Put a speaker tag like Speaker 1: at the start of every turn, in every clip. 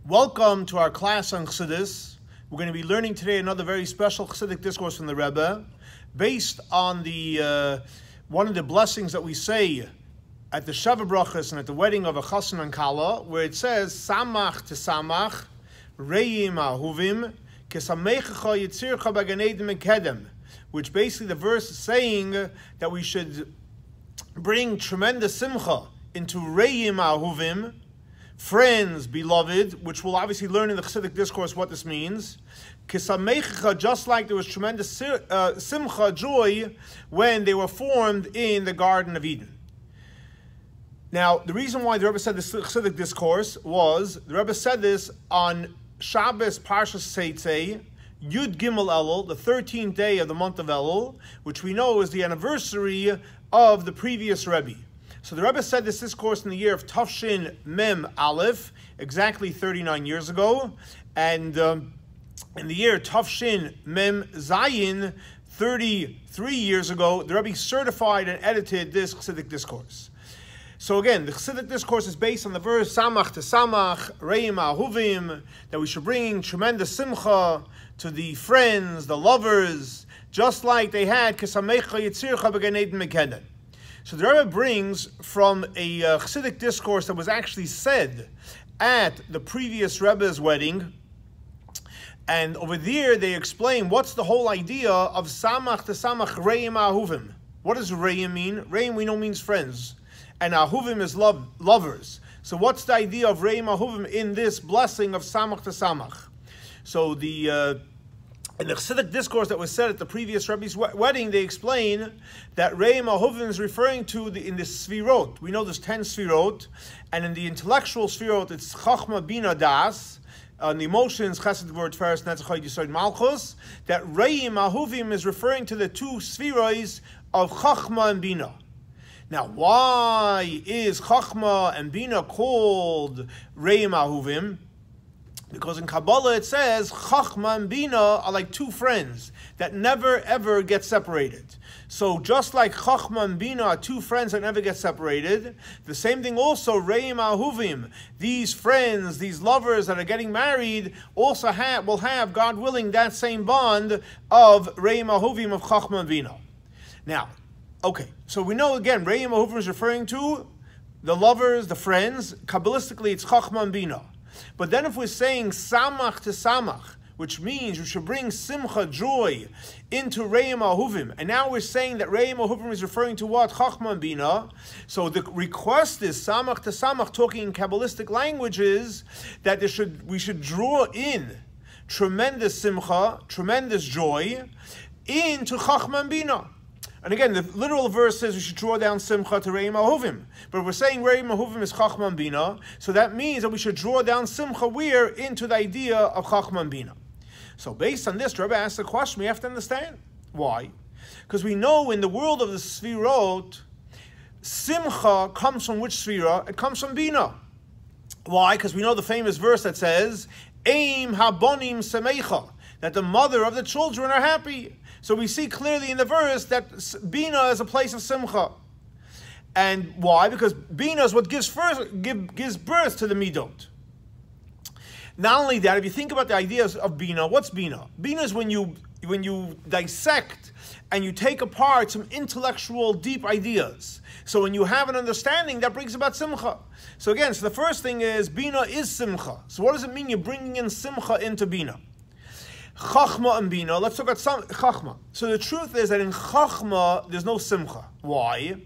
Speaker 1: Welcome to our class on Chassidus. We're going to be learning today another very special Chassidic discourse from the Rebbe, based on the one of the blessings that we say at the Sheva Brachas and at the wedding of a chatan and kala, where it says Sameiach tesamach, reiim ha-ahuvim, כשמחך יצירך mikedem, which basically the verse is saying that we should bring tremendous simcha into reiim ha-ahuvim, friends, beloved, which we'll obviously learn in the Chassidic discourse what this means. Sameiach, just like there was tremendous simcha, joy, when they were formed in the Garden of Eden. Now, the reason why the Rebbe said this Chassidic discourse was, the Rebbe said this on Shabbos Parshas Teitzei, Yud Gimel Elul, the 13th day of the month of Elul, which we know is the anniversary of the previous Rebbe. So the Rebbe said this discourse in the year of Tafshin Mem Aleph, exactly 39 years ago, and in the year Tafshin Mem Zayin, 33 years ago, the Rebbe certified and edited this Chassidic discourse. So again, the Chassidic discourse is based on the verse Samach tesamach, reiim ha-ahuvim, that we should bring tremendous simcha to the friends, the lovers, just like they had כשמחך יצירך mikedem. So the Rebbe brings from a Chassidic discourse that was actually said at the previous Rebbe's wedding, and over there they explain what's the whole idea of Samach tesamach reiim ha-ahuvim. What does reiim mean? Reiim we know means friends, and ha-ahuvim is lovers. So what's the idea of reiim ha-ahuvim in this blessing of Samach tesamach? So in the Chassidic discourse that was said at the previous Rebbe's wedding, they explain that reiim ha-ahuvim is referring to in the Sfirot. We know there's 10 Sfirot, and in the intellectual Sfirot, it's Chachma, Bina, Das. On the emotions, Chesed, Gvur, Tiferes, Netzach, Yesod, Malchus, that reiim ha-ahuvim is referring to the two Sfiros of Chachma and Bina. Now, why is Chachma and Bina called reiim ha-ahuvim? Because in Kabbalah it says Chachma and Bina are like two friends that never ever get separated. So just like Chachma and Bina are two friends that never get separated, the same thing also reiim ha-ahuvim, these friends, these lovers that are getting married, also will have, God willing, that same bond of reiim ha-ahuvim of Chachma and Bina. Now, okay, so we know again, reiim ha-ahuvim is referring to the lovers, the friends. Kabbalistically, it's Chachma and Bina. But then if we're saying Samach tesamach, which means you should bring simcha, joy, into reiim ha-ahuvim, and now we're saying that reiim ha-ahuvim is referring to what? Chachma and Bina. So the request is Samach tesamach, talking in Kabbalistic languages, that we should draw in tremendous simcha, tremendous joy, into Chachma and Bina. And again, the literal verse says we should draw down simcha to reiim ha-ahuvim. But we're saying reiim ha-ahuvim is Chachma and Bina, so that means that we should draw down simcha where? Into the idea of Chachma and Bina. So based on this, the Rebbe asked the question we have to understand. Why? Because we know in the world of the Sfirot, simcha comes from which Sfira? It comes from Bina. Why? Because we know the famous verse that says, Eim ha-bonim Sameiach, that the mother of the children are happy. So we see clearly in the verse that Bina is a place of simcha. And why? Because Bina is what gives birth to the midot. Not only that, if you think about the ideas of Bina, what's Bina? Bina is when you dissect and you take apart some intellectual deep ideas. So when you have an understanding, that brings about simcha. So again, so the first thing is Bina is simcha. So what does it mean you're bringing in simcha into Bina? Chachma and Bina, let's talk about Chachma. So the truth is that in Chachma, there's no simcha. Why?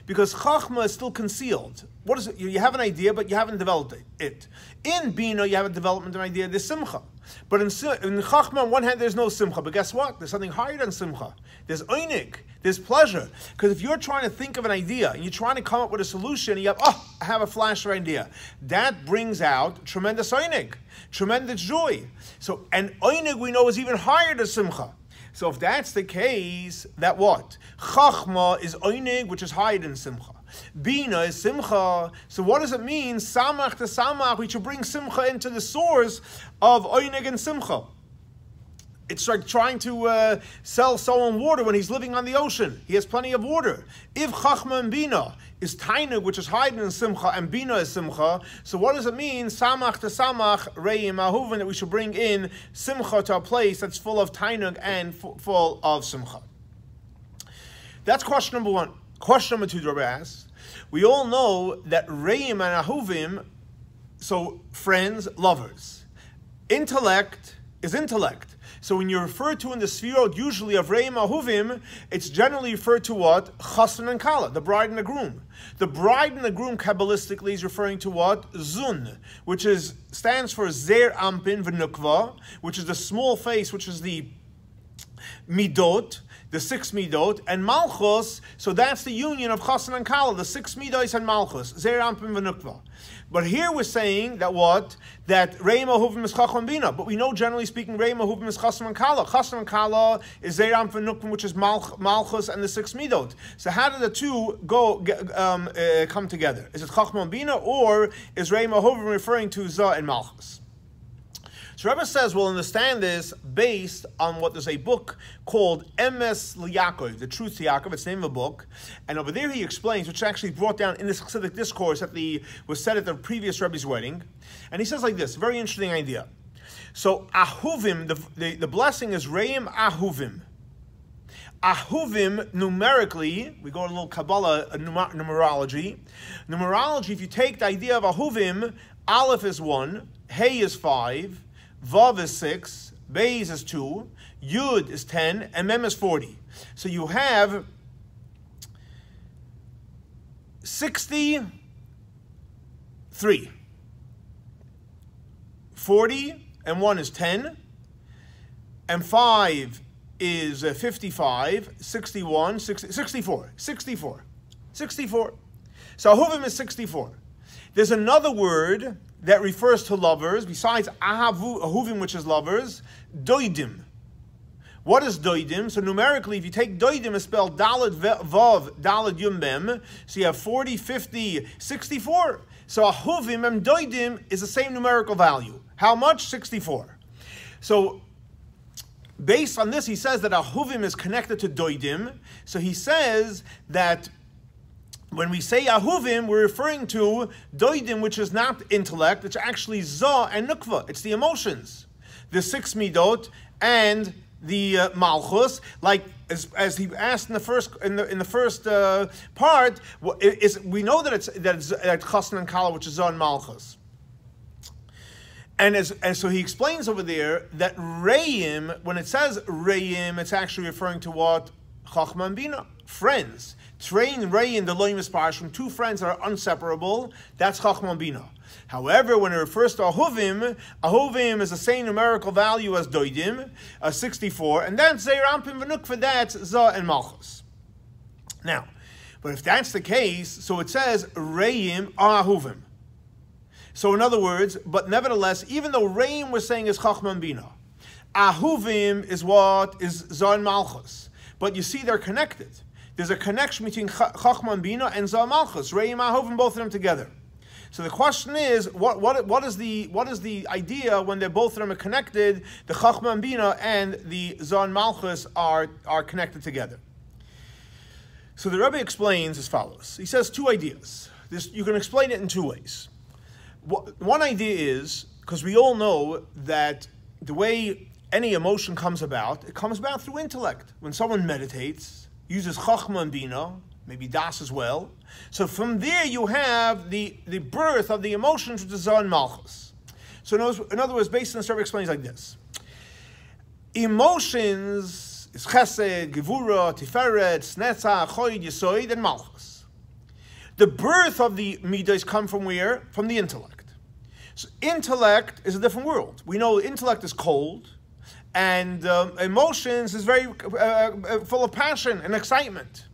Speaker 1: Because Chachma is still concealed. What is it? You have an idea, but you haven't developed it. In Bina, you have a development of an idea, there's simcha. But in Chachma, on one hand, there's no simcha. But guess what? There's something higher than simcha. There's oinik. There's pleasure. Because if you're trying to think of an idea, and you're trying to come up with a solution, and you have, I have a flash of idea. That brings out tremendous oinik, tremendous joy. So, and oinik we know is even higher than simcha. So if that's the case, that what? Chachma is oinig, which is higher than simcha. Bina is simcha. So what does it mean? Samach tesamach, we should bring simcha into the source of oinig and simcha. It's like trying to sell someone water when he's living on the ocean. He has plenty of water. If chachma and bina is tainug, which is hiding in simcha, and bina is simcha, so what does it mean? Samach tesamach, reiim, ha-ahuvim, that we should bring in simcha to a place that's full of tainug and full of simcha. That's question number one. Question number two, the Rebbe asks, we all know that reiim and ahuvim, so friends, lovers. Intellect is intellect. So when you're referred to in the sefirot, usually of reiim ahuvim, it's generally referred to what? Chatan and kala, the bride and the groom. The bride and the groom, Kabbalistically, is referring to what? Zun, which stands for zer ampin v'nukva, which is the small face, which is the midot, the 6 midot, and malchus, so that's the union of chatan and kala, the 6 midot and malchus, zer ampin v'nukva. But here we're saying that what? That reiim ahuvim is chacham bina. But we know, generally speaking, reiim ahuvim is chasam and kala. Chasam and kala is zer ampin v'nukva, which is malchus and the 6 midot. So how do the two come together? Is it chacham bina, or is reiim ahuvim referring to zah and malchus? So Rebbe says we'll understand this based on what there's a book called Emes L'Yaakov, The Truth to Yaakov. It's the name of a book. And over there he explains, which actually brought down in this Chassidic discourse that was said at the previous Rebbe's wedding. And he says like this, very interesting idea. So ahuvim, the blessing is reiim ahuvim. Ahuvim, numerically, we go to a little Kabbalah numerology. Numerology, if you take the idea of ahuvim, aleph is 1, hey is 5, Vav is 6, Beis is 2, Yud is 10, and Mem is 40. So you have 63. 40, and 1 is 10, and 5 is 55, 61, 64. 64. So ahuvim is 64. There's another word that refers to lovers, besides ahuvim, which is lovers, doidim. What is doidim? So numerically, if you take doidim, it's spelled dalad vav, dalad yum mem, so you have 40, 50, 64. So ahuvim and doidim is the same numerical value. How much? 64. So based on this, he says that ahuvim is connected to doidim. So he says that when we say ahuvim, we're referring to doidim, which is not intellect. It's actually zah and nukva. It's the emotions, the 6 midot and the malchus. Like as he asked in the first part, we know that it's chatan and kala, which is zah and malchus. And so he explains over there that reiim, when it says reiim, it's actually referring to what? Chachma and bina, friends. Train reiim the loim isparsh from two friends that are inseparable. That's chachma and bina. However, when it refers to ahuvim is the same numerical value as doidim, 64, and that's zeir ampin v'nuk, for that zah and malchus. Now, but if that's the case, so it says reiim are ahuvim. So in other words, but nevertheless, even though reiim we're saying is chachma and bina, ahuvim is what? Is zah and malchus. But you see, they're connected. There's a connection between chachma and bina and zah and malchus, reiim ahuvim, both of them together. So the question is, what is the idea when they're both of them are connected? The chachma and bina and the zah and malchus are connected together. So the Rebbe explains as follows. He says two ideas. You can explain it in two ways. One idea is, because we all know that the way any emotion comes about, it comes about through intellect. When someone meditates, uses chachma and bina, maybe das as well. So from there you have the birth of the emotions, which is zah and malchus. So in other words, based on the Rebbe explains like this. Emotions is chesed, gevura, tiferet, netzach, choid, yesoid, and malchus. The birth of the midas come from where? From the intellect. So intellect is a different world. We know intellect is cold, and emotions is very full of passion and excitement.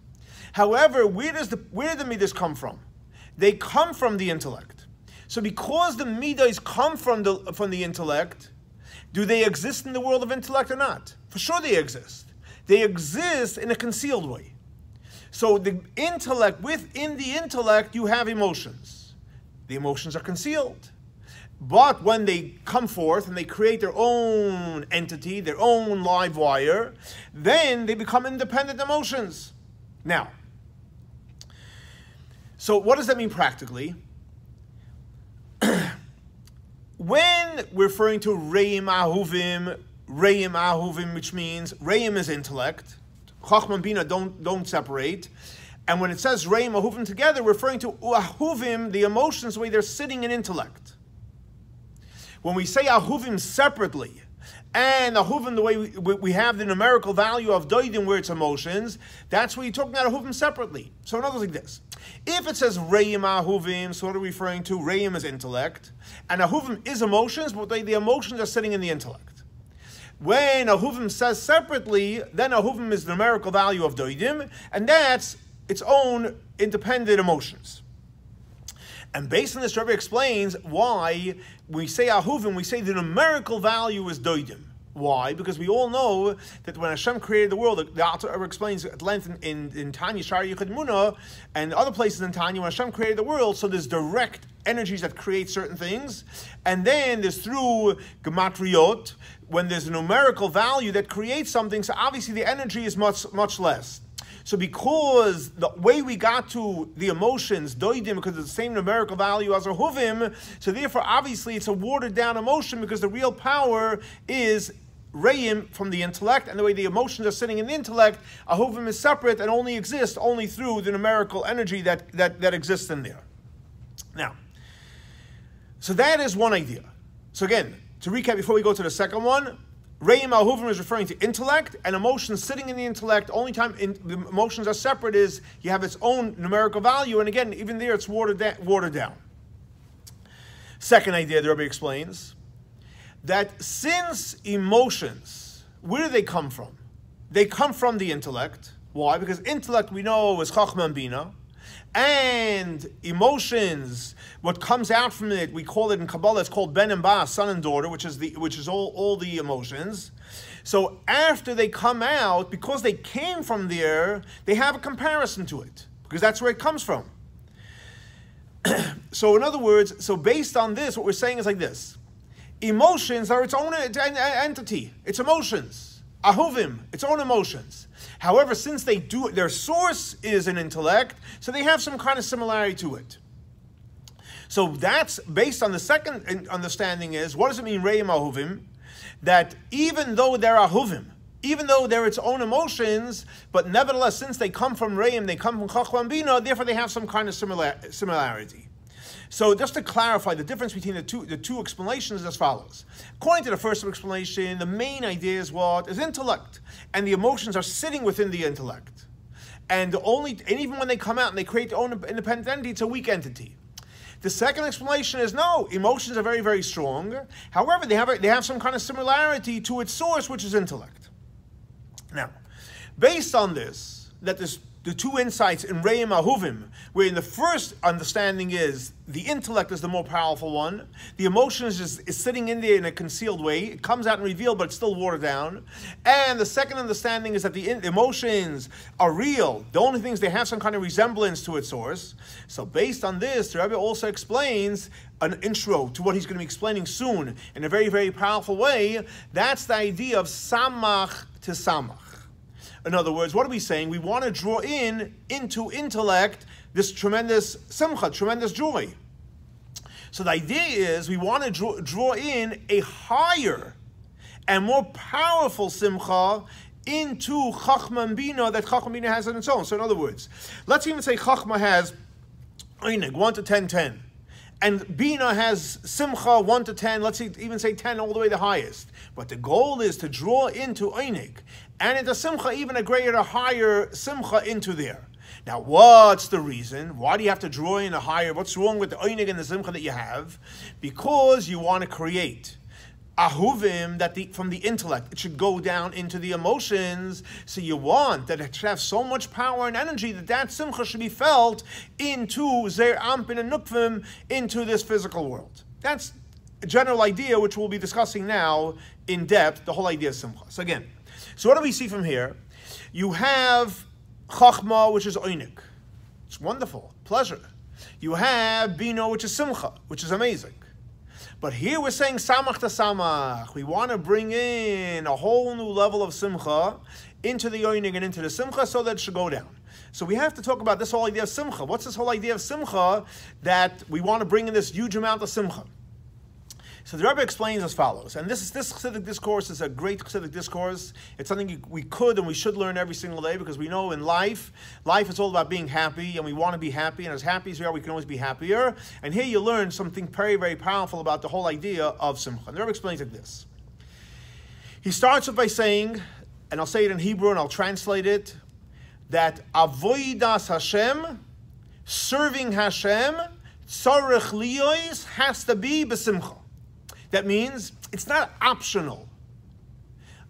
Speaker 1: However, where do the midas come from? They come from the intellect. So because the midas come from the intellect, do they exist in the world of intellect or not? For sure they exist. They exist in a concealed way. So the intellect, within the intellect, you have emotions. The emotions are concealed. But when they come forth and they create their own entity, their own live wire, then they become independent emotions. Now, so what does that mean practically? When we're referring to reiim, ha-ahuvim, which means reiim is intellect, chachma and bina don't separate, and when it says reiim, ha-ahuvim together, we're referring to ahuvim, the emotions, the way they're sitting in intellect. When we say ahuvim separately, and ahuvim the way we have the numerical value of doidim where it's emotions, that's where you're talking about ahuvim separately. So in other words, like this. If it says reiim ahuvim, so what are we referring to? Reiim is intellect, and ahuvim is emotions, but the emotions are sitting in the intellect. When ahuvim says separately, then ahuvim is the numerical value of doidim, and that's its own independent emotions. And based on this, Rabbi explains why we say ahuvim, we say the numerical value is doidim. Why? Because we all know that when Hashem created the world, the Alter Rebbe explains at length in Tanya, Shar Yichud Munah, and other places in Tanya, when Hashem created the world, so there's direct energies that create certain things, and then there's through gematriot, when there's a numerical value that creates something, so obviously the energy is much, much less. So because the way we got to the emotions, doidim, because it's the same numerical value as ahuvim, so therefore obviously it's a watered down emotion because the real power is reiim from the intellect, and the way the emotions are sitting in the intellect, ahuvim is separate and only exists only through the numerical energy that exists in there. Now, so that is one idea. So again, to recap before we go to the second one, reiim ahuvim is referring to intellect, and emotions sitting in the intellect. Only time the emotions are separate is you have its own numerical value, and again, even there it's watered down. Second idea, the Rabbi explains that since emotions, where do they come from? They come from the intellect. Why? Because intellect we know is chachma and bina, and emotions, what comes out from it, we call it in Kabbalah, it's called ben and ba, son and daughter, which is all the emotions. So after they come out, because they came from there, they have a comparison to it, because that's where it comes from. So in other words, so based on this, what we're saying is like this. Emotions are its own entity. It's emotions. Ahuvim, its own emotions. However, since their source is an intellect, so they have some kind of similarity to it. So that's based on the second understanding is, what does it mean, reiim ahuvim? That even though they're ahuvim, even though they're its own emotions, but nevertheless, since they come from reiim, they come from chachma and bina, therefore they have some kind of similarity. So just to clarify the difference between the two explanations is as follows. According to the first explanation, the main idea is what? Is intellect. And the emotions are sitting within the intellect. And even when they come out and they create their own independent entity, it's a weak entity. The second explanation is no, emotions are very, very strong. However, they have some kind of similarity to its source, which is intellect. Now, based on this, that the two insights in reiim ahuvim, where in the first understanding is the intellect is the more powerful one, the emotion is sitting in there in a concealed way, it comes out and revealed, but it's still watered down. And the second understanding is that the emotions are real. The only thing is they have some kind of resemblance to its source. So based on this, the Rabbi also explains an intro to what he's going to be explaining soon in a very, very powerful way. That's the idea of Sameiach tesamach. In other words, what are we saying? We want to draw into intellect this tremendous simcha, tremendous joy. So the idea is we want to draw in a higher and more powerful simcha into chachma and bina that chachma and bina has on its own. So in other words, let's even say chachma has 1 to 10, 10. And bina has simcha 1 to 10, let's even say 10 all the way to the highest. But the goal is to draw into einik and into simcha even a greater, a higher simcha into there. Now, what's the reason? Why do you have to draw in a higher? What's wrong with the einik and the simcha that you have? Because you want to create ahuvim from the intellect. It should go down into the emotions. So you want that it should have so much power and energy that simcha should be felt into zer ampin and nukvim, into this physical world. That's a general idea which we'll be discussing now in depth, the whole idea of simcha. So again, so what do we see from here? You have chachma, which is einik. It's wonderful, pleasure. You have bina, which is simcha, which is amazing. But here we're saying samach tesamach. We want to bring in a whole new level of simcha into the yoinig and into the simcha so that it should go down. So we have to talk about this whole idea of simcha. What's this whole idea of simcha that we want to bring in this huge amount of simcha? So the Rebbe explains as follows, and this Chassidic discourse is a great Chassidic discourse. It's something we could and we should learn every single day, because we know in life is all about being happy, and we want to be happy, and as happy as we are, we can always be happier. And here you learn something very, very powerful about the whole idea of simcha. And the Rebbe explains like this. He starts off by saying, and I'll say it in Hebrew and I'll translate it, that avodas Hashem, serving Hashem, tzarech liyos, has to be besimcha. That means it's not optional.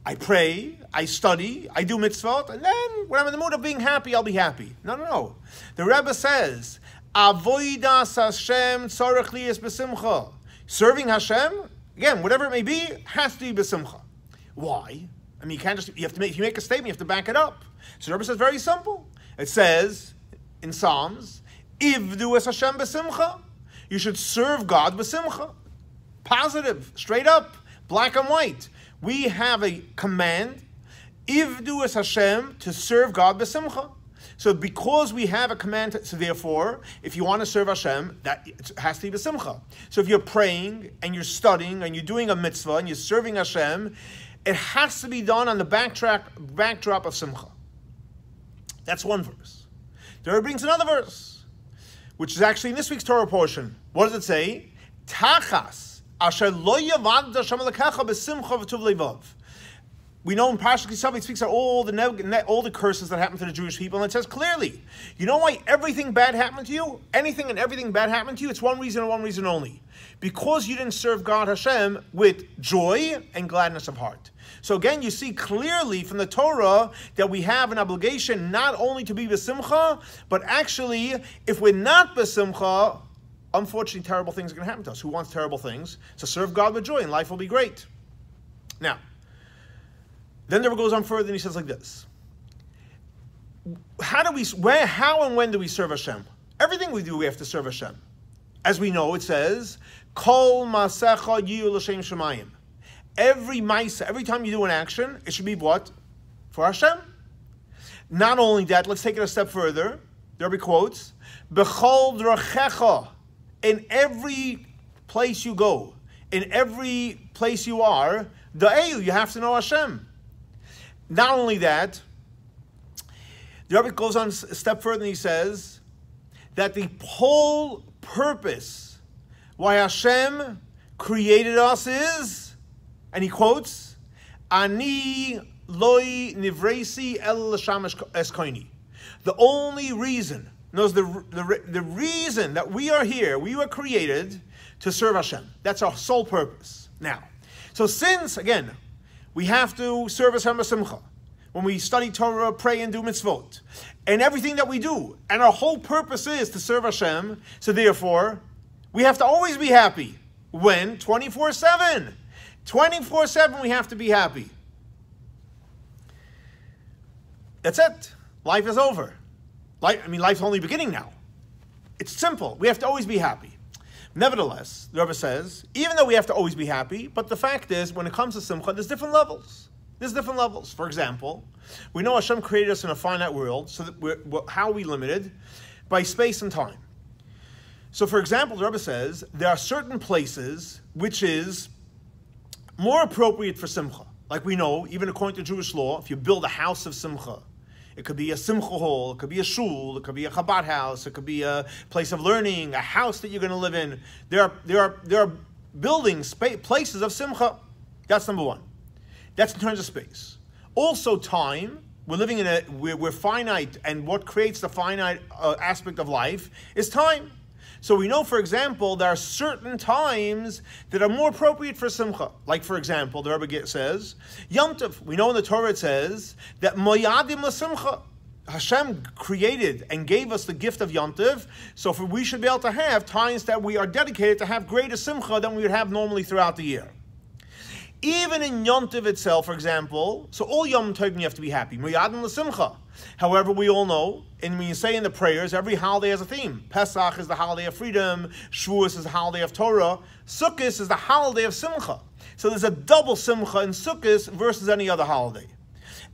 Speaker 1: I pray, I study, I do mitzvot, and then when I'm in the mood of being happy, I'll be happy. No. The Rebbe says, avodas Hashem tzarech liyos besimcha. Serving Hashem, again, whatever it may be, has to be besimcha. Why? I mean, you can't just, if you make a statement, you have to back it up. So the Rebbe says very simple. It says in Psalms, Ivdu es Hashem besimcha. You should serve God besimcha. Positive, straight up, black and white. We have a command, Ivdu es Hashem, to serve God besimcha. So because we have a command, so therefore, if you want to serve Hashem, that has to be besimcha. So if you're praying and you're studying and you're doing a mitzvah and you're serving Hashem, it has to be done on the backdrop of simcha. That's one verse. The Rebbe brings another verse, which is actually in this week's Torah portion. What does it say? Tachas asher lo yavad Hashem lekecha besimcha v'tuv levav. We know in Parashat Kisavah it speaks about all the curses that happened to the Jewish people, and it says clearly, you know why everything bad happened to you? Anything and everything bad happened to you? It's one reason and one reason only. Because you didn't serve God Hashem with joy and gladness of heart. So again, you see clearly from the Torah that we have an obligation not only to be besimcha, but actually, if we're not besimcha, unfortunately terrible things are going to happen to us. Who wants terrible things? So serve God with joy and life will be great. Now, then the Rebbe goes on further and he says like this. How and when do we serve Hashem? Everything we do, we have to serve Hashem. As we know, it says, Kol masecha yiyu l'shem shemayim. Every maisa, every time you do an action, it should be what? For Hashem. Not only that, let's take it a step further. The Rebbe quotes, B'chol drachecha. In every place you go, in every place you are, da'eu, you have to know Hashem. Not only that, the Rebbe goes on a step further and he says that the whole purpose why Hashem created us is, and he quotes, Ani loi nivresi el l'sham eskoini. The only reason, the reason that we are here, we were created to serve Hashem. That's our sole purpose. Now, so since, again, we have to serve Hashem b'simcha, when we study Torah, pray and do mitzvot, and everything that we do, and our whole purpose is to serve Hashem, so therefore, we have to always be happy. When? 24/7. 24/7 we have to be happy. That's it. Life is over. Life's only beginning now. It's simple. We have to always be happy. Nevertheless, the Rebbe says, even though we have to always be happy, but the fact is, when it comes to simcha, there's different levels. There's different levels. For example, we know Hashem created us in a finite world, so that how are we limited? By space and time. So for example, the Rebbe says, there are certain places which is more appropriate for simcha. Like we know, even according to Jewish law, if you build a house of simcha, it could be a simcha hall, it could be a shul, it could be a Chabad house, it could be a place of learning, a house that you're going to live in. There are buildings, places of simcha. That's number one. That's in terms of space. Also time. We're living in we're finite, and what creates the finite aspect of life is time. So we know, for example, there are certain times that are more appropriate for simcha. Like, for example, the Rebbe says, Yom Tov. We know in the Torah it says that moyadim l'simcha. Hashem created and gave us the gift of Yom Tov, so we should be able to have times that we are dedicated to have greater simcha than we would have normally throughout the year. Even in Yom Tov itself, for example, so all Yom Tov you have to be happy. Miyadin l'simcha. However, we all know, and when you say in the prayers, every holiday has a theme. Pesach is the holiday of freedom. Shavuos is the holiday of Torah. Sukkot is the holiday of simcha. So there's a double simcha in Sukkot versus any other holiday.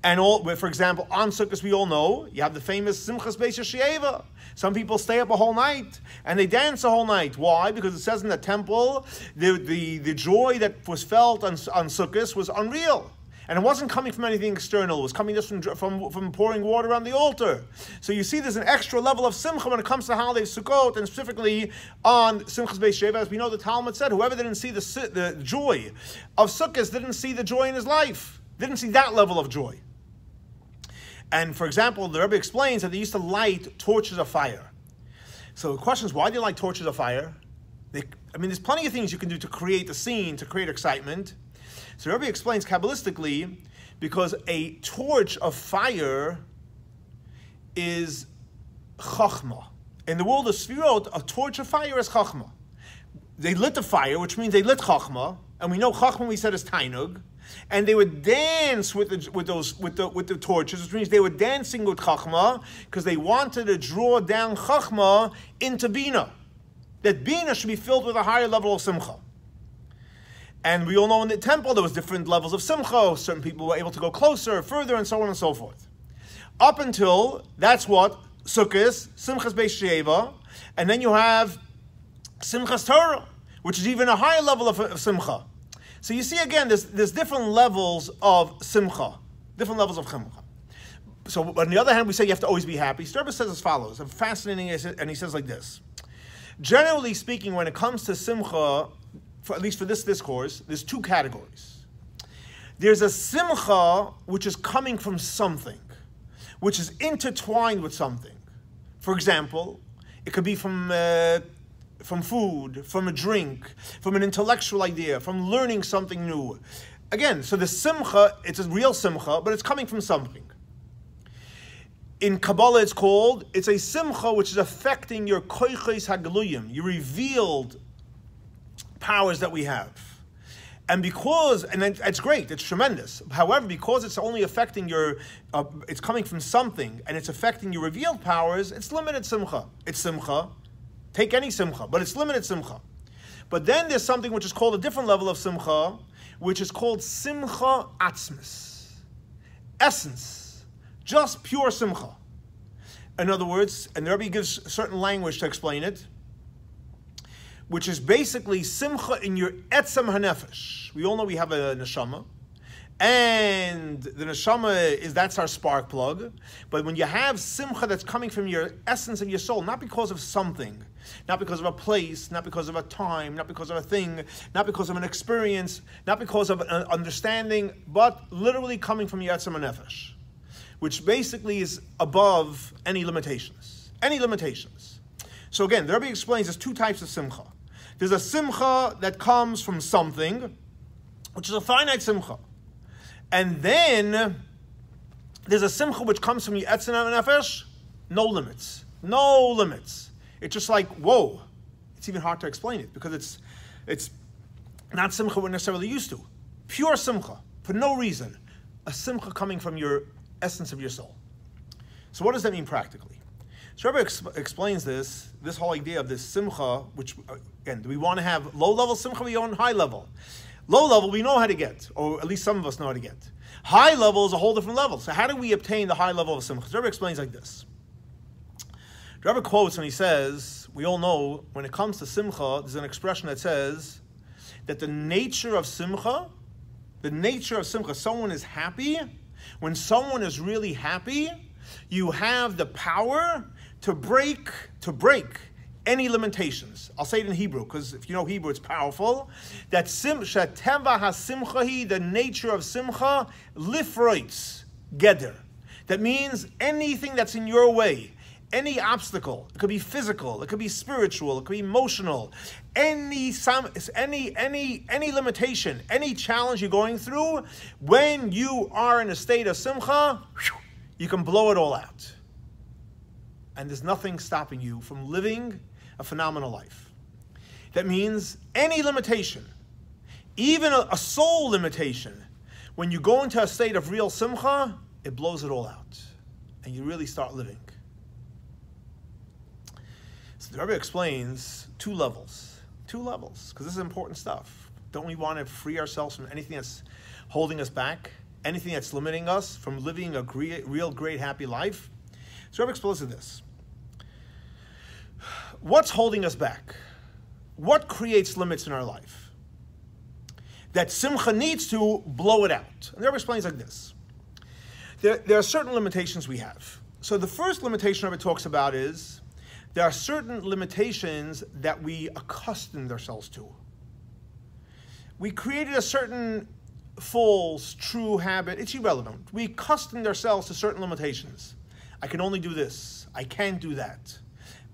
Speaker 1: And for example, on Sukkot we all know, you have the famous Simchas Beis Yeshiva. Some people stay up a whole night and they dance a whole night. Why? Because it says in the temple, the joy that was felt on Sukkot was unreal. And it wasn't coming from anything external. It was coming just from pouring water on the altar. So you see there's an extra level of simcha when it comes to holiday Sukkot, and specifically on Simchas Beis Sheva. As we know, the Talmud said, whoever didn't see the joy of Sukkot didn't see the joy in his life. Didn't see that level of joy. And for example, the Rebbe explains that they used to light torches of fire. So the question is, why do you light torches of fire? There's plenty of things you can do to create the scene, to create excitement. So the Rebbe explains Kabbalistically, because a torch of fire is chachma. In the world of Sfirot, a torch of fire is chachma. They lit the fire, which means they lit chachma, and we know chachma we said is tainug. And they would dance with the torches, which means they were dancing with chachma because they wanted to draw down chachma into bina. That bina should be filled with a higher level of simcha. And we all know in the temple there was different levels of simcha. Certain people were able to go closer, further, and so on and so forth. Up until, that's what, Sukkot, Simchas Beis Sheva, and then you have Simchas Torah, which is even a higher level of simcha. So you see again, there's different levels of simcha, different levels of simcha. So on the other hand, we say you have to always be happy. Shtebba says as follows, and fascinating, and he says like this. Generally speaking, when it comes to simcha, at least for this discourse, there's two categories. There's a simcha which is coming from something, which is intertwined with something. For example, it could be from food, from a drink, from an intellectual idea, from learning something new. Again, so the simcha, it's a real simcha, but it's coming from something. In Kabbalah it's a simcha which is affecting your koiches hageluyim, your revealed powers that we have. And it's great, it's tremendous. However, because it's only affecting it's coming from something, and it's affecting your revealed powers, it's limited simcha. It's simcha. Take any simcha, but it's limited simcha. But then there's something which is called a different level of simcha, which is called simcha atzmis. Essence. Just pure simcha. In other words, and the Rebbe gives certain language to explain it, which is basically simcha in your etzem hanefesh. We all know we have a neshama, and the neshama that's our spark plug. But when you have simcha that's coming from your essence of your soul, not because of something, not because of a place, not because of a time, not because of a thing, not because of an experience, not because of an understanding, but literally coming from your etzem hanefesh, which basically is above any limitations. Any limitations. So again, the Rebbe explains there's two types of simcha. There's a simcha that comes from something, which is a finite simcha. And then there's a simcha which comes from your etzem hanefesh, no limits. No limits. It's just like, whoa. It's even hard to explain it because it's not simcha we're necessarily used to. Pure simcha, for no reason. A simcha coming from your essence of your soul. So what does that mean practically? So Rebbe explains this whole idea of this simcha, which, again, do we want to have low-level simcha, we want high level? Low level, we know how to get, or at least some of us know how to get. High level is a whole different level. So how do we obtain the high level of simcha? The Rebbe explains like this. The Rebbe quotes when he says, we all know, when it comes to simcha, there's an expression that says that the nature of simcha, someone is happy. When someone is really happy, you have the power to break any limitations. I'll say it in Hebrew, because if you know Hebrew, it's powerful. That shetbah ha-simchahi, the nature of simcha, lifroitz, geder. That means anything that's in your way, any obstacle, it could be physical, it could be spiritual, it could be emotional, any limitation, any challenge you're going through, when you are in a state of simcha, you can blow it all out. And there's nothing stopping you from living a phenomenal life. That means any limitation, even a soul limitation, when you go into a state of real simcha, it blows it all out. And you really start living. So the Rebbe explains two levels, because this is important stuff. Don't we want to free ourselves from anything that's holding us back, anything that's limiting us from living a real great happy life? So Rebbe explains this. What's holding us back? What creates limits in our life? That simcha needs to blow it out. And the Rebbe explains like this. There are certain limitations we have. So the first limitation Rebbe talks about is there are certain limitations that we accustomed ourselves to. We created a certain false, true habit. It's irrelevant. We accustomed ourselves to certain limitations. I can only do this. I can't do that.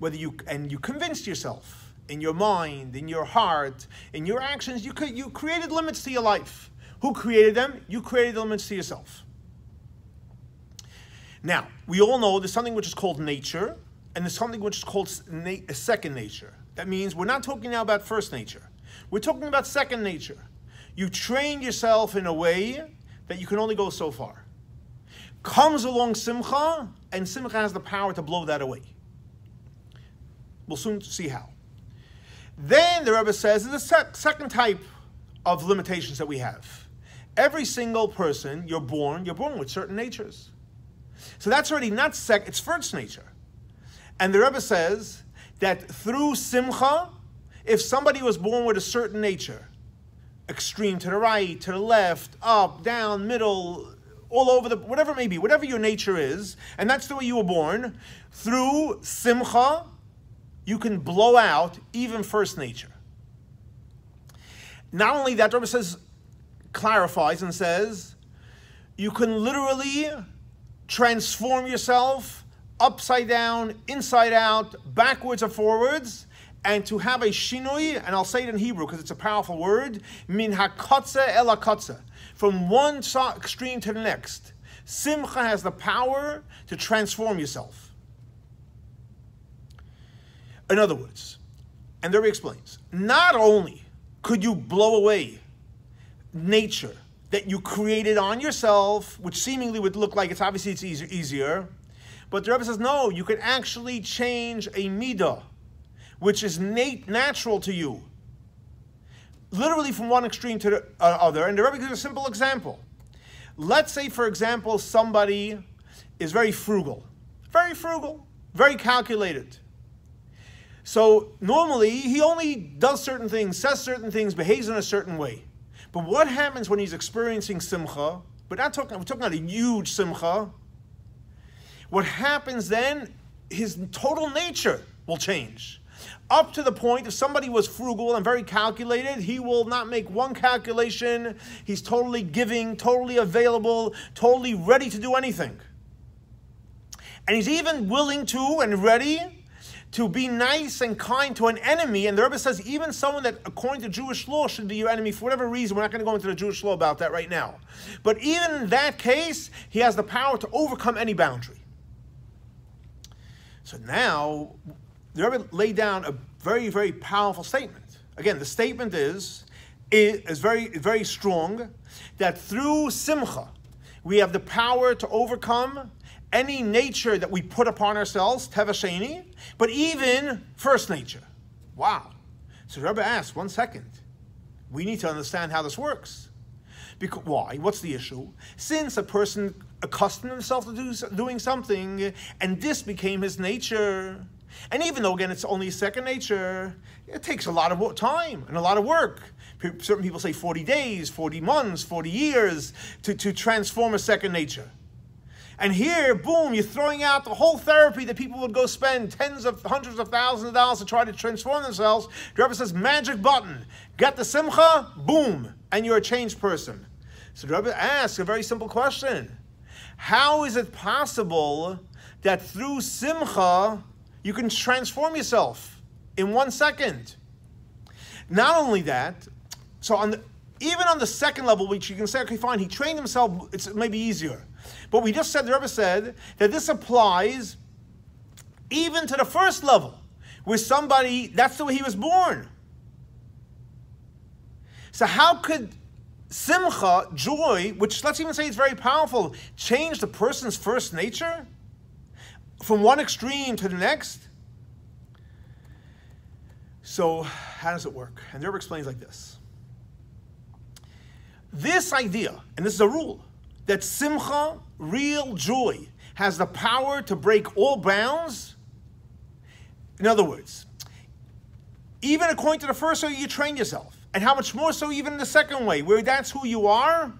Speaker 1: You convinced yourself in your mind, in your heart, in your actions, you created limits to your life. Who created them? You created the limits to yourself. Now, we all know there's something which is called nature, and there's something which is called a second nature. That means we're not talking now about first nature. We're talking about second nature. You train yourself in a way that you can only go so far. Comes along simcha, and simcha has the power to blow that away. We'll soon see how. Then the Rebbe says there's a second type of limitations that we have. Every single person, you're born with certain natures. So that's already not it's first nature. And the Rebbe says that through simcha, if somebody was born with a certain nature, extreme to the right, to the left, up, down, middle, all over whatever it may be, whatever your nature is, and that's the way you were born, through simcha, you can blow out even first nature. Not only that, the Rebbe clarifies and says, you can literally transform yourself upside down, inside out, backwards or forwards, and to have a shinui, and I'll say it in Hebrew because it's a powerful word, min hakotze el hakotze, from one extreme to the next. Simcha has the power to transform yourself. In other words, and there he explains, not only could you blow away nature that you created on yourself, which seemingly would look like it's easier, but the Rebbe says, no, you can actually change a midah, which is natural to you, literally from one extreme to the other. And the Rebbe gives a simple example. Let's say, for example, somebody is very frugal, very calculated. So normally, he only does certain things, says certain things, behaves in a certain way. But what happens when he's experiencing simcha? We're talking about a huge simcha. What happens then, his total nature will change. Up to the point, if somebody was frugal and very calculated, he will not make one calculation. He's totally giving, totally available, totally ready to do anything. And he's even willing to and ready to be nice and kind to an enemy. And the Rebbe says even someone that, according to Jewish law, should be your enemy for whatever reason. We're not going to go into the Jewish law about that right now. But even in that case, he has the power to overcome any boundary. So now, the Rebbe laid down a very, very powerful statement. Again, the statement is very, very strong, that through simcha, we have the power to overcome any nature that we put upon ourselves, teva sheni, but even first nature. Wow. So the Rebbe asks, 1 second. We need to understand how this works. Because, why? What's the issue? Since a person accustomed himself to doing something, and this became his nature, and even though, again, it's only a second nature, it takes a lot of time and a lot of work. Certain people say 40 days, 40 months, 40 years to transform a second nature. And here, boom, you're throwing out the whole therapy that people would go spend hundreds of thousands of dollars to try to transform themselves. The Rebbe says, magic button. Get the simcha, boom, and you're a changed person. So the Rebbe asks a very simple question. How is it possible that through simcha, you can transform yourself in 1 second? Not only that, so even on the second level, which you can say, okay, fine, he trained himself, it's maybe easier. But we just said, the Rebbe said, that this applies even to the first level, where somebody, that's the way he was born. So how could simcha, joy, which let's even say it's very powerful, change the person's first nature from one extreme to the next? So how does it work? And the Rebbe explains like this. This idea, and this is a rule, that simcha, real joy, has the power to break all bounds. In other words, even according to the first way you train yourself, and how much more so even in the second way, where that's who you are,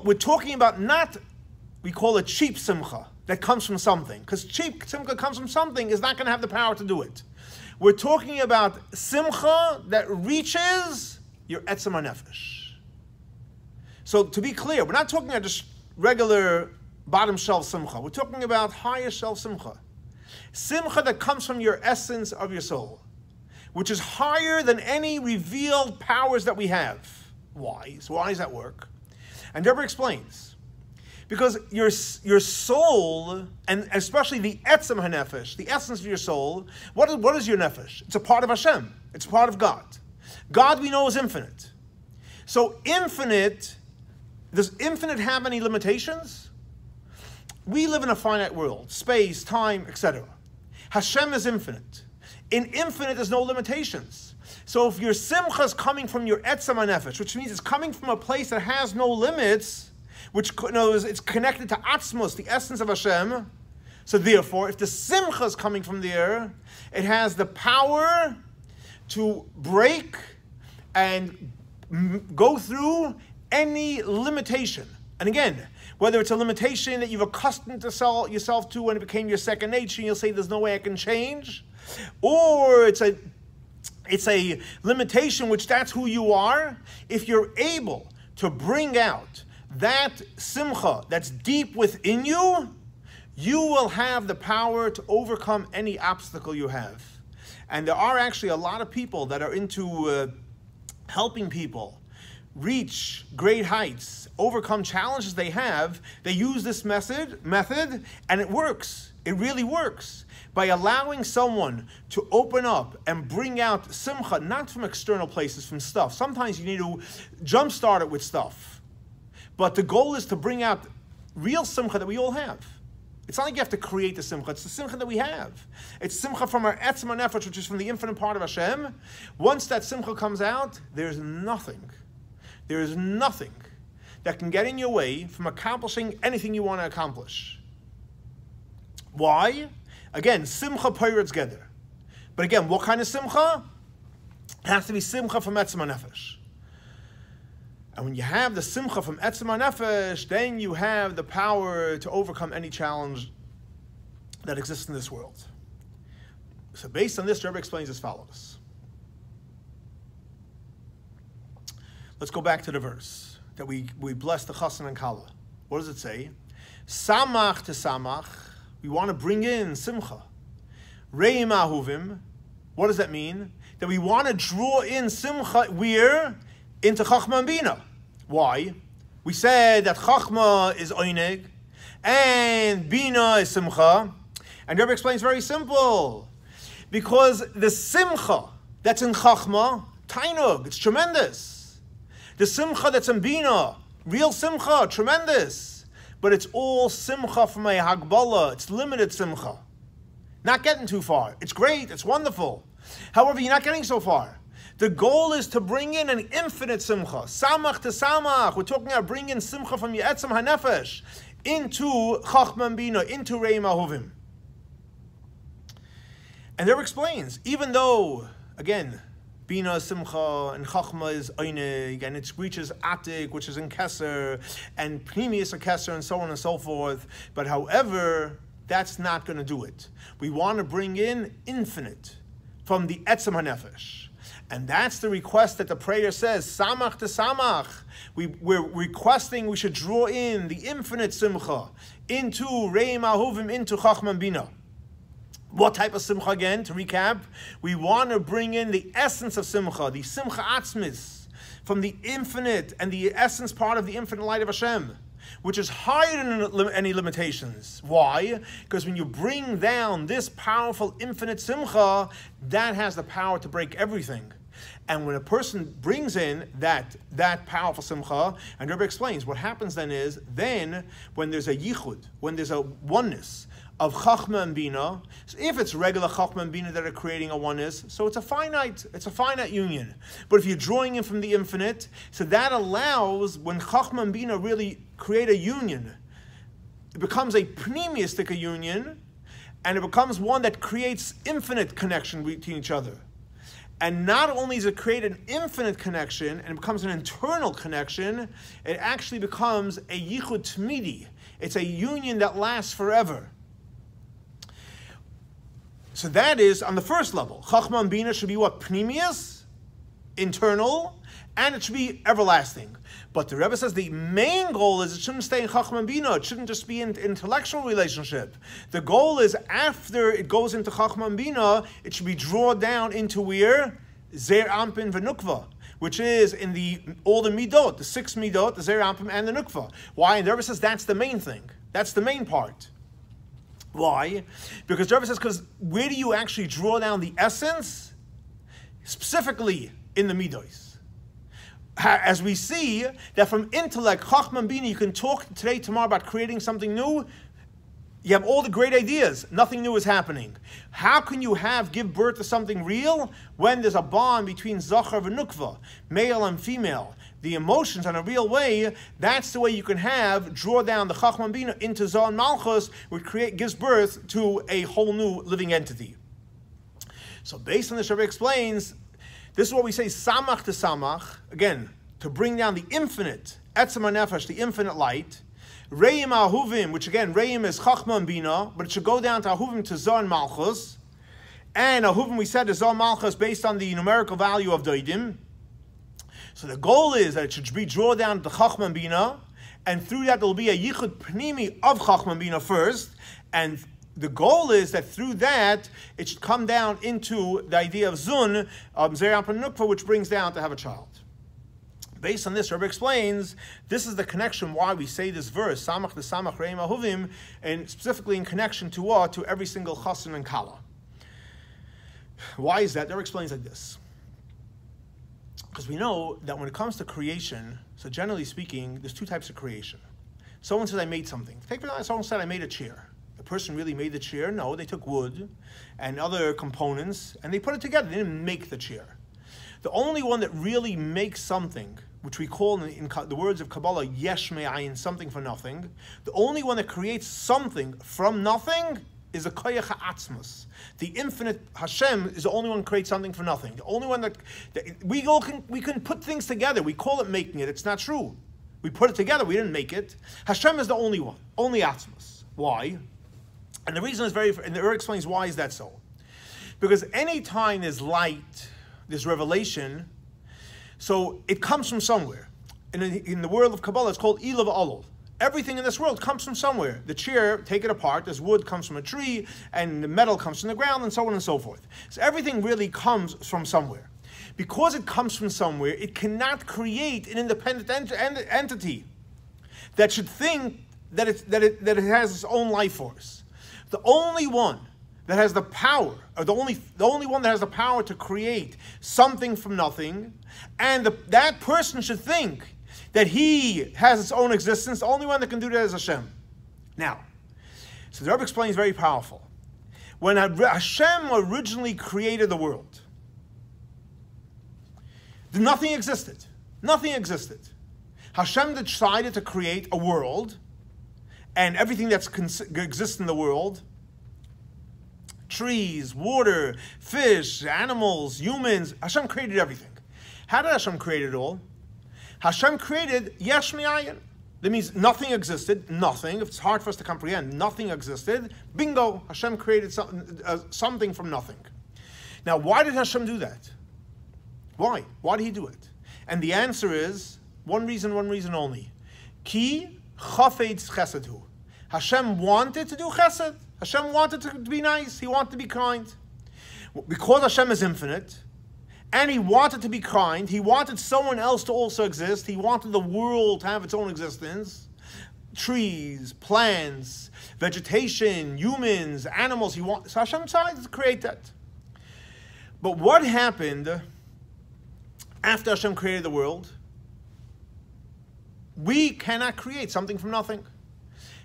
Speaker 1: we're talking about not, we call it cheap simcha, that comes from something. Because cheap simcha comes from something, is not going to have the power to do it. We're talking about simcha that reaches your etzem hanefesh. So to be clear, we're not talking about just regular bottom shelf simcha. We're talking about higher shelf simcha. Simcha that comes from your essence of your soul, which is higher than any revealed powers that we have. Why? So why does that work? And Deborah explains. Because your soul, and especially the etzem hanefesh, the essence of your soul, what is your nefesh? It's a part of Hashem. It's a part of God. God we know is infinite. So infinite, does infinite have any limitations? We live in a finite world, space, time, etc. Hashem is infinite. In infinite, there's no limitations. So if your simcha is coming from your etzem hanefesh, which means it's coming from a place that has no limits, which knows it's connected to atzmos, the essence of Hashem. So therefore, if the simcha is coming from there, it has the power to break and go through any limitation. And again, whether it's a limitation that you've accustomed yourself to when it became your second nature, and you'll say there's no way I can change, or it's a limitation which that's who you are. If you're able to bring out that simcha that's deep within you, you will have the power to overcome any obstacle you have. And there are actually a lot of people that are into helping people reach great heights, overcome challenges they have. They use this method, and it works. It really works. By allowing someone to open up and bring out simcha, not from external places, from stuff. Sometimes you need to jumpstart it with stuff. But the goal is to bring out real simcha that we all have. It's not like you have to create the simcha. It's the simcha that we have. It's simcha from our etzem hanefesh, which is from the infinite part of Hashem. Once that simcha comes out, there's nothing that can get in your way from accomplishing anything you want to accomplish. Why? Again, simcha peiretz geder. But again, what kind of simcha? It has to be simcha from etzem hanefesh. And when you have the simcha from etzem hanefesh, then you have the power to overcome any challenge that exists in this world. So based on this, Rebbe explains as follows. Let's go back to the verse that we bless the chatan and kala. What does it say? Sameiach tesamach. We want to bring in simcha. Reiim ha-ahuvim. What does that mean? That we want to draw in simcha where? Into chachma and bina. Why? We said that chachma is oineg and bina is simcha. And Rebbe explains very simple. Because the simcha that's in chachma, tainug, it's tremendous. The simcha that's in bina, real simcha, tremendous. But it's all simcha from a Kabbalah. It's limited simcha. Not getting too far. It's great, it's wonderful. However, you're not getting so far. The goal is to bring in an infinite simcha. Samach tesamach. We're talking about bringing simcha from your etzem hanefesh into chachma and bina, into reiim ha-ahuvim. And there explains, even though, again, bina is simcha and chachma is oineg, and it reaches atik, which is in keser, and pnimius a keser, and so on and so forth. But however, that's not going to do it. We want to bring in infinite from the etzem hanefesh. And that's the request that the prayer says, Samach tesamach. We're requesting we should draw in the infinite simcha into reiim ha-ahuvim, into chachma and bina. What type of simcha again? To recap, we want to bring in the essence of simcha, the simcha atzmis, from the infinite and the essence part of the infinite light of Hashem, which is higher than any limitations. Why? Because when you bring down this powerful infinite simcha, that has the power to break everything. And when a person brings in that powerful simcha, and Rebbe explains, what happens then is, when there's a yichud, when there's a oneness of chachma and bina, so if it's regular chachma and bina that are creating a oneness, so it's a finite union. But if you're drawing in from the infinite, so that allows, when chachma and bina really create a union, it becomes a pneumistic union, and it becomes one that creates infinite connection between each other. And not only does it create an infinite connection, and it becomes an internal connection, it actually becomes a yichud tmidi. It's a union that lasts forever. So that is on the first level. Chachma and Bina should be what? Pneumius, internal, and it should be everlasting. But the Rebbe says the main goal is it shouldn't stay in Chachma and Bina. It shouldn't just be an intellectual relationship. The goal is after it goes into Chachma and Bina, it should be drawn down into where? Zer Ampin v'Nukva, which is in all the midot, the 6 midot, the Zer Ampin and the Nukva. Why? And the Rebbe says that's the main thing. That's the main part. Why? Because the Rebbe says, because where do you actually draw down the essence? Specifically in the midos. As we see that from intellect, Chachma and Bina, you can talk today, tomorrow about creating something new. You have all the great ideas. Nothing new is happening. How can you give birth to something real when there's a bond between Zachar and Nukva, male and female? The emotions in a real way, that's the way you can draw down the Chachma and Bina into Zoh and Malchus, which gives birth to a whole new living entity. So based on this, Rebbe explains, this is what we say, Samach tesamach, again, to bring down the infinite, Etzem HaNefesh, the infinite light. Reiim ha-ahuvim, which again, reiim is Chachma and Bina, but it should go down to ha-ahuvim to Zoh and Malchus. And ha-ahuvim, we said, is Zoh and Malchus based on the numerical value of doidim. So the goal is that it should be drawn down to Chachma and Bina, and through that there will be a yichud pnimi of Chachma and Bina first, and the goal is that through that, it should come down into the idea of Zun, Zer Ampin Nukva, which brings down to have a child. Based on this, Rebbe explains, this is the connection why we say this verse, Samach tesamach reiim ha-ahuvim, and specifically in connection to what? To every single chatan and kala. Why is that? Rebbe explains like this. Because we know that when it comes to creation, so generally speaking, there's two types of creation. Someone says, I made something. Someone said, I made a chair. The person really made the chair? No, they took wood and other components and they put it together. They didn't make the chair. The only one that really makes something, which we call in the words of Kabbalah, yesh me'ayin, something for nothing, the only one that creates something from nothing is a koyach ha'atzmus. The infinite Hashem is the only one who creates something for nothing. The only one that we can put things together. We call it making it. It's not true. We put it together. We didn't make it. Hashem is the only one. Only atzmus. Why? And the reason is and the Ur explains why is that so. Because any time there's light, there's revelation, so it comes from somewhere. And in the world of Kabbalah, it's called Ilav Olol. Everything in this world comes from somewhere. The chair, take it apart, this wood comes from a tree, and the metal comes from the ground, and so on and so forth. So everything really comes from somewhere. Because it comes from somewhere, it cannot create an independent entity that should think that it has its own life force. The only one that has the power, or the only one that has the power to create something from nothing, and that person should think that he has its own existence, the only one that can do that is Hashem. Now, so the Rebbe explains very powerful. When Hashem originally created the world, nothing existed. Nothing existed. Hashem decided to create a world, and everything that exists in the world, trees, water, fish, animals, humans, Hashem created everything. How did Hashem create it all? Hashem created yesh me'ayin. That means nothing existed, nothing. It's hard for us to comprehend. Nothing existed. Bingo, Hashem created something from nothing. Now, why did Hashem do that? Why? Why did he do it? And the answer is, one reason only. Ki chafetz chesedhu. Hashem wanted to do chesed. Hashem wanted to be nice. He wanted to be kind. Because Hashem is infinite, and he wanted to be kind, he wanted someone else to also exist. He wanted the world to have its own existence. Trees, plants, vegetation, humans, animals. So Hashem decided to create that. But what happened after Hashem created the world, we cannot create something from nothing.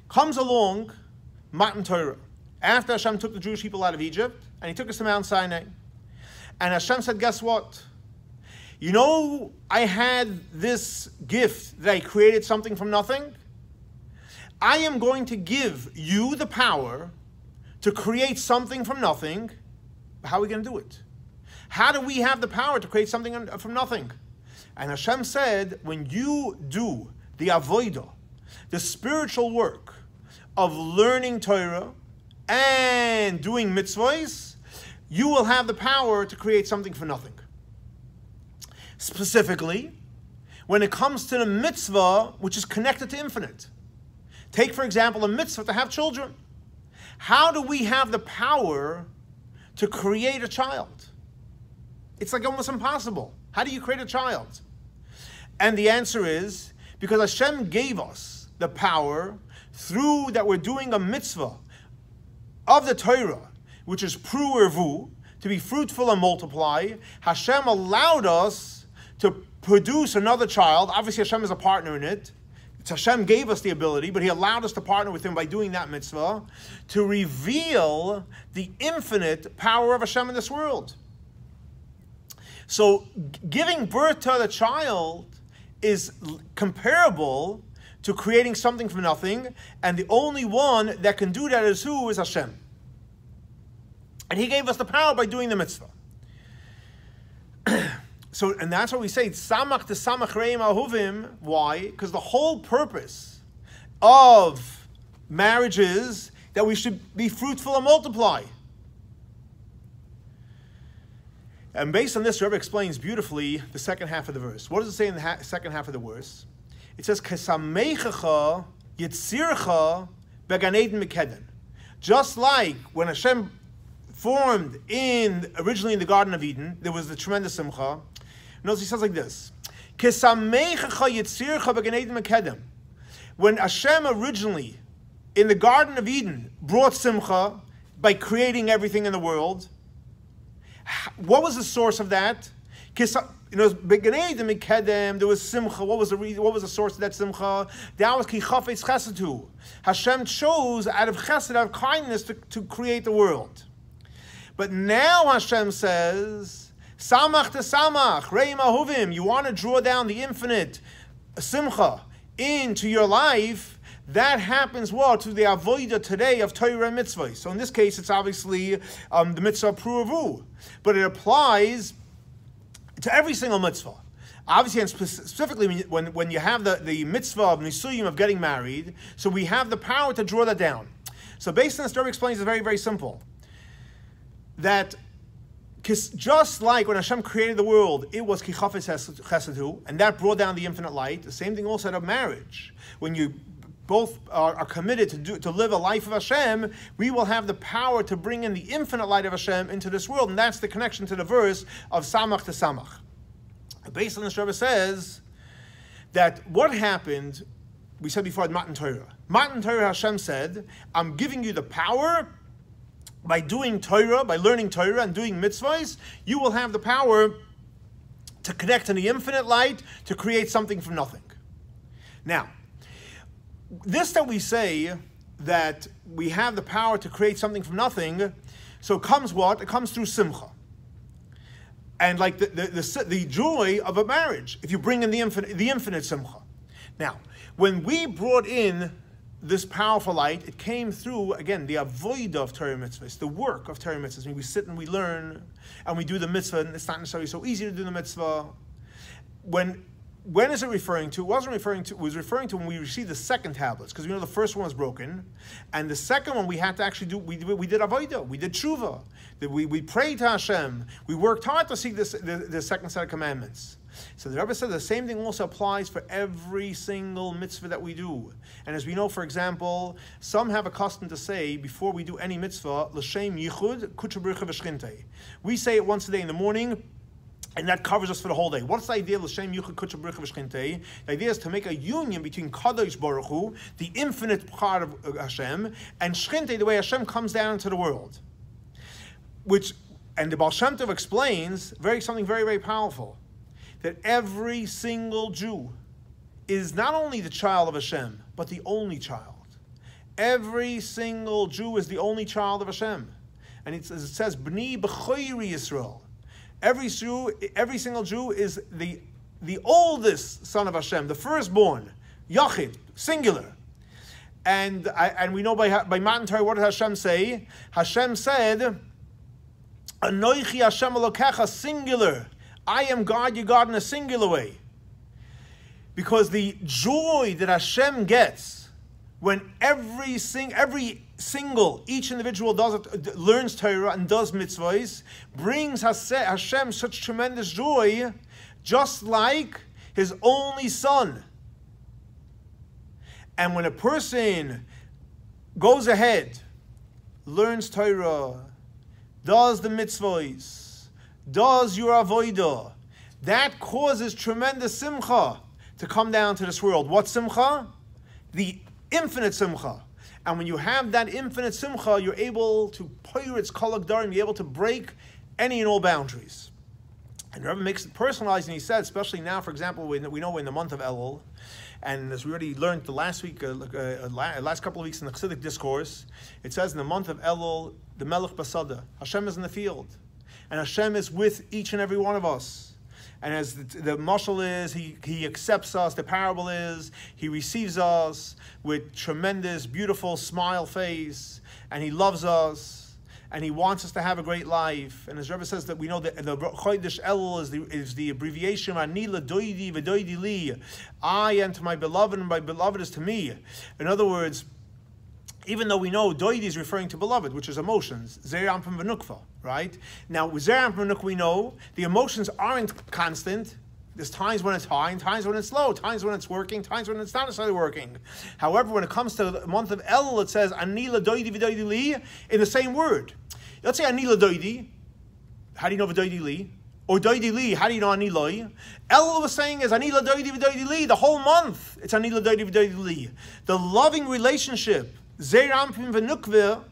Speaker 1: Comes along Matan Torah, after Hashem took the Jewish people out of Egypt, and he took us to Mount Sinai. And Hashem said, guess what? You know, I had this gift that I created something from nothing. I am going to give you the power to create something from nothing. How are we going to do it? How do we have the power to create something from nothing? And Hashem said, when you do the avodah, the spiritual work of learning Torah and doing mitzvahs, you will have the power to create something from nothing. Specifically, when it comes to the mitzvah, which is connected to infinite. Take, for example, a mitzvah to have children. How do we have the power to create a child? It's like almost impossible. How do you create a child? And the answer is, because Hashem gave us the power through that we're doing a mitzvah of the Torah, which is pru ervu, to be fruitful and multiply. Hashem allowed us to produce another child. Obviously, Hashem is a partner in it. Hashem gave us the ability, but he allowed us to partner with him by doing that mitzvah to reveal the infinite power of Hashem in this world. So giving birth to the child is comparable to creating something from nothing, and the only one that can do that is who? Is Hashem. And he gave us the power by doing the mitzvah. So, and that's what we say, tesamach, reiim, ha-ahuvim. Why? Because the whole purpose of marriage is that we should be fruitful and multiply. And based on this, the Rebbe explains beautifully the second half of the verse. What does it say in the second half of the verse? It says, כשמחך, יצירך, בגן mikedem. Just like when Hashem formed originally in the Garden of Eden, there was the tremendous simcha. Notice he says like this: mikedem. When Hashem originally in the Garden of Eden brought simcha by creating everything in the world, what was the source of that? Mikedem, there was simcha. What was the source of that simcha? That was ki chafetz chesed. Hashem chose out of chesed, out of kindness, to create the world. But now Hashem says, Sameiach tesamach, reiim, ha-ahuvim. You want to draw down the infinite simcha into your life. That happens what? To the avodah today of Torah and mitzvah. So in this case, it's obviously the mitzvah pru ervu. But it applies to every single mitzvah. Obviously, and specifically when you have the mitzvah of nisuyim, of getting married, so we have the power to draw that down. So based on this, Rebbe explains it's very, very simple. That just like when Hashem created the world, it was ki chafetz chesed, and that brought down the infinite light. The same thing also at a marriage. When you both are committed to live a life of Hashem, we will have the power to bring in the infinite light of Hashem into this world, and that's the connection to the verse of Sameiach tesamach. Based on this, Rebbe says that what happened, we said before at Matan Torah. Matan Torah, Hashem said, I'm giving you the power. By doing Torah, by learning Torah and doing mitzvahs, you will have the power to connect to the infinite light, to create something from nothing. Now, this that we say, that we have the power to create something from nothing, so it comes what? It comes through simcha. And like the joy of a marriage, if you bring in the infinite simcha. Now, when we brought in this powerful light, it came through, again, the avodah of Torah mitzvahs, the work of Torah mitzvahs. I mean, we sit and we learn, and we do the mitzvah, and it's not necessarily so easy to do the mitzvah. When is it referring to? It was referring to when we received the second tablets, because we know the first one was broken, and the second one we had to actually do, we did avodah, we did tshuva, we prayed to Hashem, we worked hard to seek the second set of commandments. So the Rebbe said the same thing also applies for every single mitzvah that we do. And as we know, for example, some have a custom to say, before we do any mitzvah, l'shem yichud kutsha b'rucha v'shchintei. We say it once a day in the morning, and that covers us for the whole day. What's the idea of l'shem yichud kutsha b'rucha v'shchintei? The idea is to make a union between Kadosh Baruch Hu, the infinite part of Hashem, and shchintei, the way Hashem comes down into the world. And the Baal Shem Tov explains something very, very powerful. that every single Jew is not only the child of Hashem, but the only child. Every single Jew is the only child of Hashem. And it says, B'ni b'choyri Yisrael. Every single Jew is the oldest son of Hashem, the firstborn, Yachid, singular. And we know by Matan Torah, what did Hashem say? Hashem said, Anoichi Hashem Elokecha, singular. I am God, your God, in a singular way. Because the joy that Hashem gets when each individual learns Torah and does mitzvahs, brings Hashem such tremendous joy, just like his only son. And when a person goes ahead, learns Torah, does the mitzvahs, does your avodah, that causes tremendous simcha to come down to this world. What simcha? The infinite simcha. And when you have that infinite simcha, you're able to pirates kol hagdarim, you're able to break any and all boundaries. And Rebbe makes it personalized, and he said, especially now, for example, we know we're in the month of Elul, and as we already learned the last couple of weeks in the Chassidic discourse, it says in the month of Elul, the Melech Basada, Hashem is in the field, and Hashem is with each and every one of us. And as the mashal is, he accepts us. The parable is, he receives us with tremendous, beautiful smile face, and he loves us, and he wants us to have a great life. And as Rebbe says, that we know that the Chodesh Elul is the abbreviation Ani l'doidi v'doidi li. I am to my beloved, and my beloved is to me. In other words, even though we know doidi is referring to beloved, which is emotions, zeram from v'nukva, right? Now, with zeram from v'nukva, we know the emotions aren't constant. There's times when it's high, and times when it's low, times when it's working, times when it's not necessarily working. However, when it comes to the month of Elul, it says ani l'doidi v'doidi li in the same word. Let's say ani l'doidi. How do you know v'doidi li? Or doidi li, how do you know ani loi? Elul was saying is ani l'doidi v'doidi li. The whole month, it's ani l'doidi v'doidi li. The loving relationship, Zeirampim v'nukveh,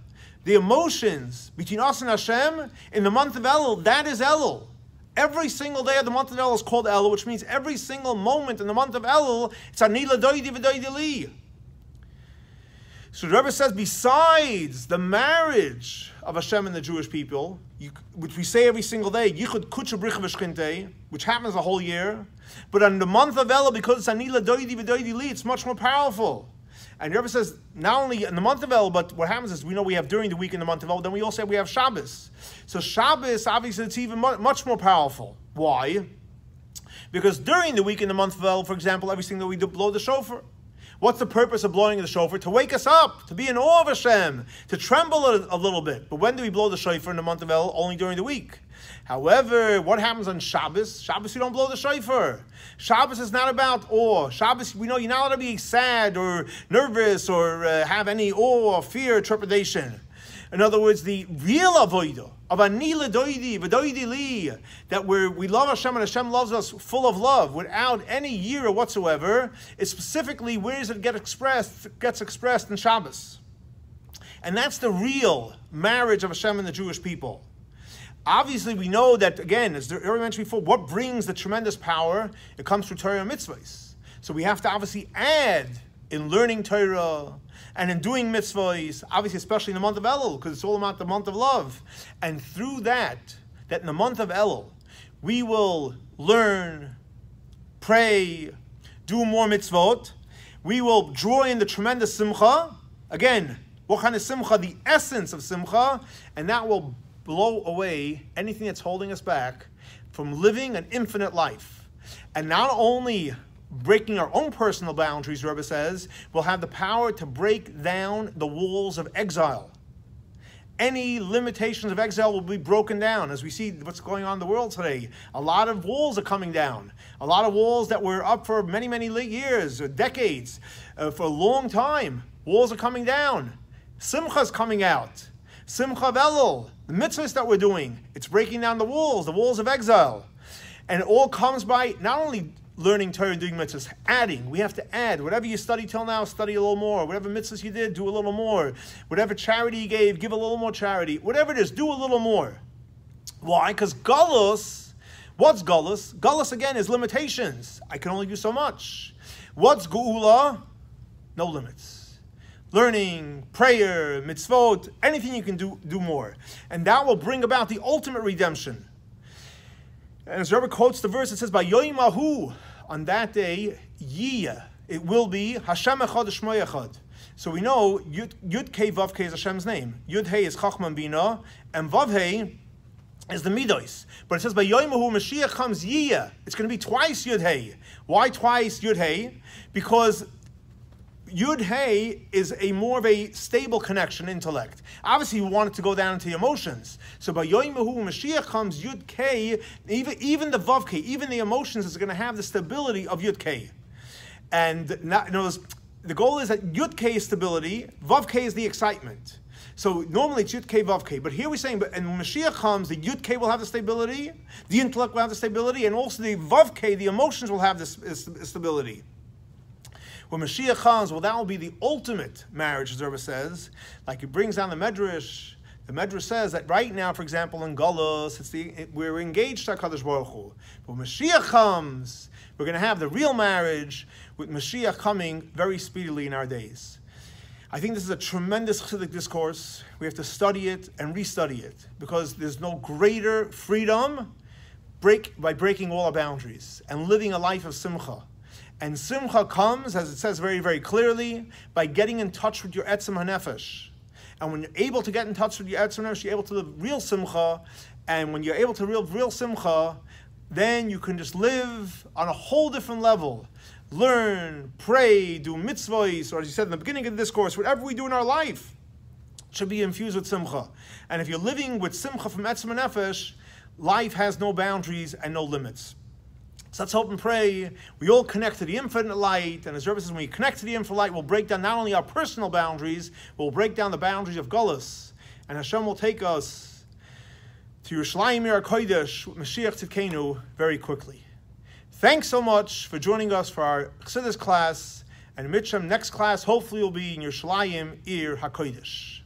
Speaker 1: the emotions between us and Hashem in the month of Elul, that is Elul. Every single day of the month of Elul is called Elul, which means every single moment in the month of Elul, it's Ani l'doidi v'doidi li. So the Rebbe says, besides the marriage of Hashem and the Jewish people, which we say every single day, Yichud Kutsha Bricha V'Shchintei, which happens the whole year, but in the month of Elul, because it's Ani l'doidi v'doidi li, it's much more powerful. And the Rebbe says, not only in the month of Elul, but what happens is, we know we have during the week in the month of Elul, then we also have Shabbos. So Shabbos, obviously, it's even much more powerful. Why? Because during the week in the month of Elul, for example, every single day we do blow the shofar. What's the purpose of blowing the shofar? To wake us up, to be in awe of Hashem, to tremble a little bit. But when do we blow the shofar in the month of Elul? Only during the week. However, what happens on Shabbos? Shabbos, you don't blow the shofar. Shabbos is not about awe. Shabbos, we know you're not allowed to be sad or nervous or have any awe or fear or trepidation. In other words, the real avodah of ani l'doidi v'doidi li, that we love Hashem and Hashem loves us full of love without any yira whatsoever, is specifically where does it get expressed? It gets expressed in Shabbos. And that's the real marriage of Hashem and the Jewish people. Obviously, we know that, again, as I already mentioned before, what brings the tremendous power? It comes through Torah and mitzvahs. So we have to obviously add in learning Torah and in doing mitzvahs, obviously, especially in the month of Elul, because it's all about the month of love. And through that in the month of Elul, we will learn, pray, do more mitzvot. We will draw in the tremendous simcha. Again, what kind of simcha? The essence of simcha. And that will blow away anything that's holding us back from living an infinite life. And not only breaking our own personal boundaries, Rebbe says, we'll have the power to break down the walls of exile. Any limitations of exile will be broken down. As we see what's going on in the world today, a lot of walls are coming down. A lot of walls that were up for many, many years, or decades, for a long time. Walls are coming down. Simcha is coming out. Simcha of Elul, the mitzvahs that we're doing, it's breaking down the walls of exile. And it all comes by not only learning Torah and doing mitzvahs, adding. We have to add. Whatever you study till now, study a little more. Whatever mitzvahs you did, do a little more. Whatever charity you gave, give a little more charity. Whatever it is, do a little more. Why? Because galus What's Galus? Galus, again, is limitations. I can only do so much. What's Geula? No limits. Learning, prayer, mitzvot, anything you can do more. And that will bring about the ultimate redemption. And as Rebbe quotes the verse, it says, "Bayoyim ahu," on that day, yiyah, it will be Hashem echad shmo echad. So we know Yud Kei Vav Kei is Hashem's name. Yud Hey is Chachma and Bina, and Vav Hey is the Midos. But it says by Yom Hu Mashiach comes Yiyah. It's going to be twice Yud Hey. Why twice Yud Hey? Because Yud Hey is a more of a stable connection, intellect. Obviously, we want it to go down into the emotions. So by Yom Hu Mashiach comes Yud Kei, even the Vav Kei, even the emotions is going to have the stability of Yud Kei. And not, the goal is that Yud Kei is stability, Vav Kei is the excitement. So normally it's Yud Kei, Vav Kei. But here we're saying, and when Mashiach comes, the Yud Kei will have the stability, the intellect will have the stability, and also the Vav Kei, the emotions will have this stability. When Mashiach comes, well, that will be the ultimate marriage, as the Rebbe says. Like it brings down the Medrash. The Medrash says that right now, for example, in Galus, we're engaged to HaKadosh Baruch Hu. But when Mashiach comes, we're going to have the real marriage with Mashiach coming very speedily in our days. I think this is a tremendous Chassidic discourse. We have to study it and restudy it because there's no greater freedom by breaking all our boundaries and living a life of Simcha. And Simcha comes, as it says very, very clearly, by getting in touch with your etzem hanefesh. And when you're able to get in touch with your etzem hanefesh, you're able to live real Simcha. And when you're able to live real Simcha, then you can just live on a whole different level. Learn, pray, do mitzvahs, or as you said in the beginning of the discourse, whatever we do in our life should be infused with Simcha. And if you're living with Simcha from etzem hanefesh, life has no boundaries and no limits. So let's hope and pray we all connect to the infinite light. And as Rebbe says, when we connect to the infinite light, we'll break down not only our personal boundaries, we'll break down the boundaries of Galus. And Hashem will take us to Yerushalayim Ir HaKodesh with Mashiach Tzidkenu very quickly. Thanks so much for joining us for our Chassidus class. And Mitchem, next class hopefully will be in Yerushalayim Ir HaKodesh.